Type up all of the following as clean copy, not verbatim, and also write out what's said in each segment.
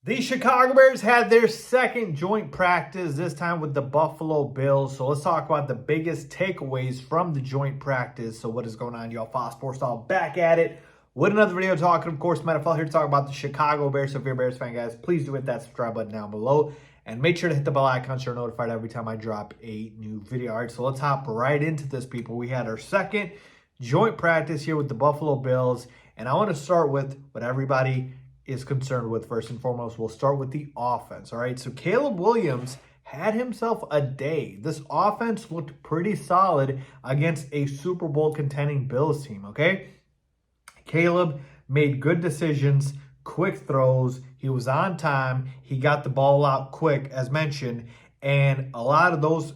The Chicago Bears had their second joint practice, this time with the Buffalo Bills. So let's talk about the biggest takeaways from the joint practice. So what is going on, y'all? Faiz Sports Style back at it with another video talking, of course, NFL here to talk about the Chicago Bears. So if you're a Bears fan, guys, please do hit that subscribe button down below. And make sure to hit the bell icon so you're notified every time I drop a new video. All right, so let's hop right into this, people. We had our second joint practice here with the Buffalo Bills. And I want to start with what everybody is concerned with first and foremost. We'll start with the offense. All right, so Caleb Williams had himself a day. This offense looked pretty solid against a Super Bowl contending Bills team. Okay, Caleb made good decisions, quick throws. He was on time. He got the ball out quick, as mentioned, and a lot of those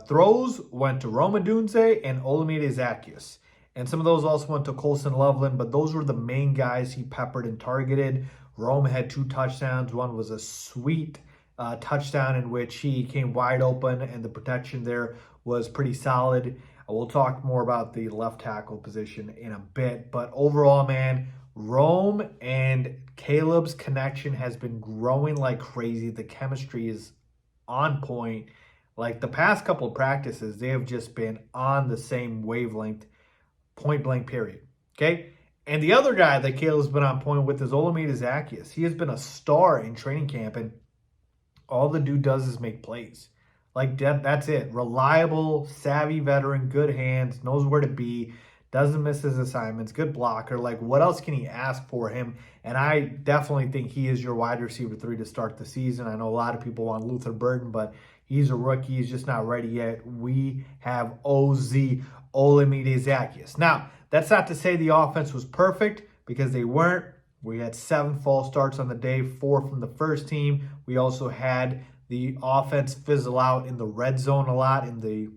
throws went to Rome Odunze and Olamide Zaccheaus. And some of those also went to Colson Loveland, but those were the main guys he peppered and targeted. Rome had 2 touchdowns. One was a sweet touchdown in which he came wide open, and the protection there was pretty solid. We'll talk more about the left tackle position in a bit. But overall, man, Rome and Caleb's connection has been growing like crazy. The chemistry is on point. Like the past couple of practices, they have just been on the same wavelength, point blank period. Okay? And the other guy that Caleb's been on point with is Olamide Zaccheaus. He has been a star in training camp, and all the dude does is make plays. Like, that's it. Reliable, savvy veteran, good hands, knows where to be, doesn't miss his assignments, good blocker. Like, what else can he ask for him? And I definitely think he is your wide receiver 3 to start the season. I know a lot of people want Luther Burden, but he's a rookie. He's just not ready yet. We have OZ, Olamide Zaccheaus. Now, that's not to say the offense was perfect, because they weren't. We had 7 false starts on the day, 4 from the first team. We also had the offense fizzle out in the red zone a lot in the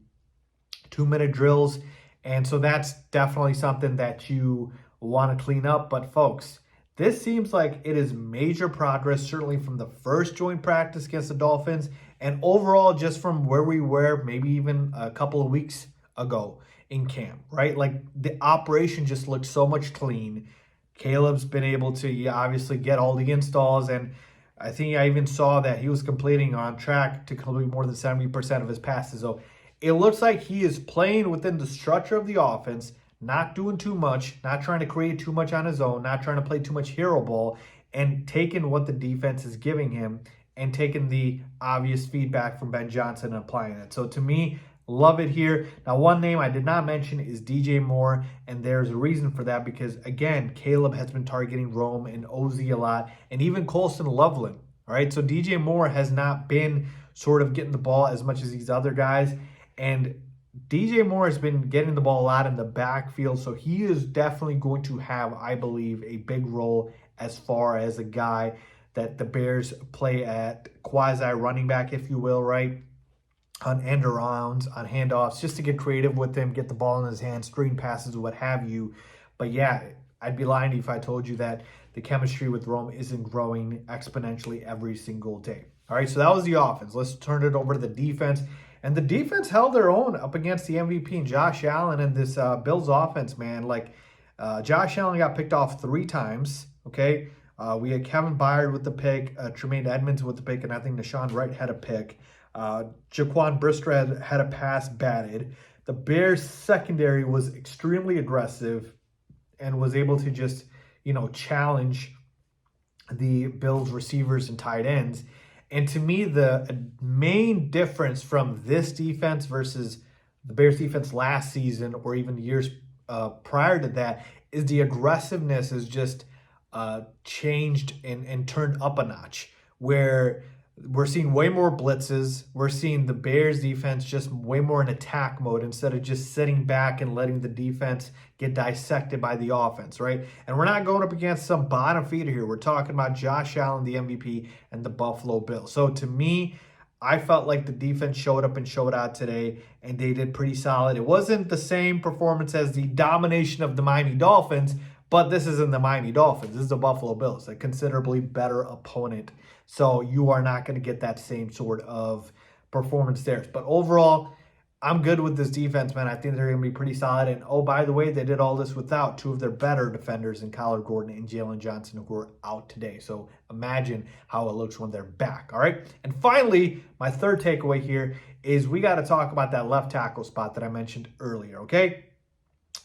2-minute drills. And so that's definitely something that you want to clean up. But folks, this seems like it is major progress, certainly from the first joint practice against the Dolphins, and overall just from where we were maybe even a couple of weeks ago in camp, right? Like the operation just looks so much clean. Caleb's been able to obviously get all the installs, and I think I even saw that he was completing on track to complete more than 70% of his passes. So it looks like he is playing within the structure of the offense, not doing too much, not trying to create too much on his own, not trying to play too much hero ball, and taking what the defense is giving him and taking the obvious feedback from Ben Johnson and applying it. So to me, love it here. Now, one name I did not mention is DJ Moore, and there's a reason for that because, again, Caleb has been targeting Rome and OZ a lot, and even Colson Loveland. All right, so DJ Moore has not been sort of getting the ball as much as these other guys, and DJ Moore has been getting the ball a lot in the backfield, so he is definitely going to have, I believe, a big role as far as a guy that the Bears play at quasi-running back, if you will, right? On end arounds, on handoffs, just to get creative with him, get the ball in his hands, screen passes, what have you. But yeah, I'd be lying to you if I told you that the chemistry with Rome isn't growing exponentially every single day. All right, so that was the offense. Let's turn it over to the defense. And the defense held their own up against the MVP and Josh Allen and this Bills offense, man. Like, Josh Allen got picked off 3 times, okay? We had Kevin Byard with the pick, Tremaine Edmonds with the pick, and I think Nashawn Wright had a pick. Jaquan Brisker had a pass batted. The Bears secondary was extremely aggressive and was able to just, challenge the Bills receivers and tight ends. And to me, the main difference from this defense versus the Bears defense last season or even years prior to that is the aggressiveness is just changed and turned up a notch, where we're seeing way more blitzes. We're seeing the Bears defense just way more in attack mode instead of just sitting back and letting the defense get dissected by the offense, right? And we're not going up against some bottom feeder here. We're talking about Josh Allen, the MVP, and the Buffalo Bills. So to me, I felt like the defense showed up and showed out today, and they did pretty solid. It wasn't the same performance as the domination of the Miami Dolphins, but this isn't the Miami Dolphins. This is the Buffalo Bills, a considerably better opponent. So you are not going to get that same sort of performance there. But overall, I'm good with this defense, man. I think they're going to be pretty solid. And oh, by the way, they did all this without two of their better defenders in Kyler Gordon and Jalen Johnson, who are out today. So imagine how it looks when they're back. All right. And finally, my third takeaway here is we got to talk about that left tackle spot that I mentioned earlier. Okay.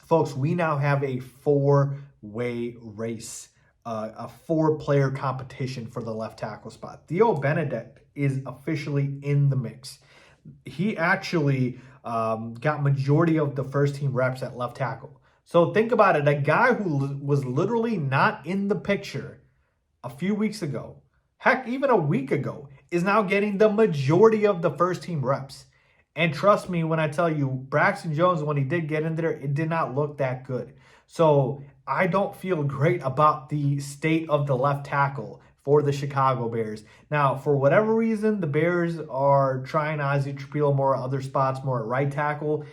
Folks, we now have a four-way race, a four-player competition for the left tackle spot. Theo Benedict is officially in the mix. He actually got majority of the first team reps at left tackle. So think about it. A guy who was literally not in the picture a few weeks ago, heck, even a week ago, is now getting the majority of the first team reps. And trust me when I tell you, Braxton Jones, when he did get in there, it did not look that good. So I don't feel great about the state of the left tackle for the Chicago Bears. Now, for whatever reason, the Bears are trying Ozzie Trapilo more at other spots, more at right tackle.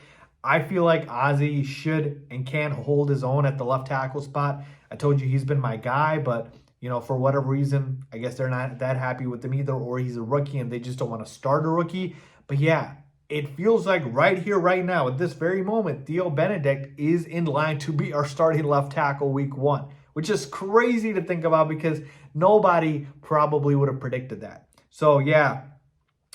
I feel like Ozzie should and can hold his own at the left tackle spot. I told you he's been my guy, but for whatever reason, I guess they're not that happy with him either, or he's a rookie and they just don't want to start a rookie. But yeah, it feels like right here, right now, at this very moment, Theo Benedict is in line to be our starting left tackle week 1, which is crazy to think about because nobody probably would have predicted that. So yeah,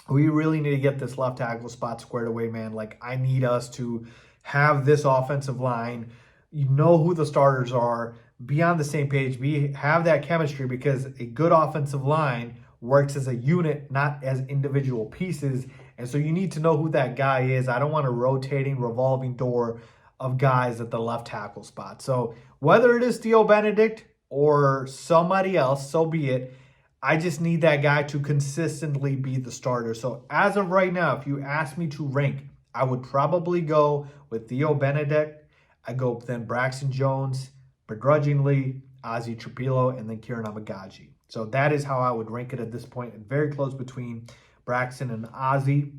we really need to get this left tackle spot squared away, man. Like, I need us to have this offensive line, who the starters are, be on the same page, have that chemistry, because a good offensive line works as a unit, not as individual pieces. And so you need to know who that guy is. I don't want a rotating, revolving door of guys at the left tackle spot. So whether it is Theo Benedict or somebody else, so be it. I just need that guy to consistently be the starter. So as of right now, if you ask me to rank, I would probably go with Theo Benedict. I go then Braxton Jones, begrudgingly, Ozzie Trapilo, and then Kieran Abagaji. So that is how I would rank it at this point. Very close between Braxton and Ozzie,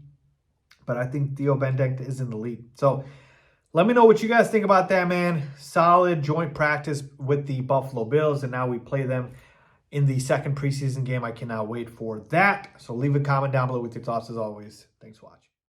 but I think Theo Benedict is in the lead. So let me know what you guys think about that, man. Solid joint practice with the Buffalo Bills, and now we play them in the second preseason game. I cannot wait for that. So leave a comment down below with your thoughts as always. Thanks for watching.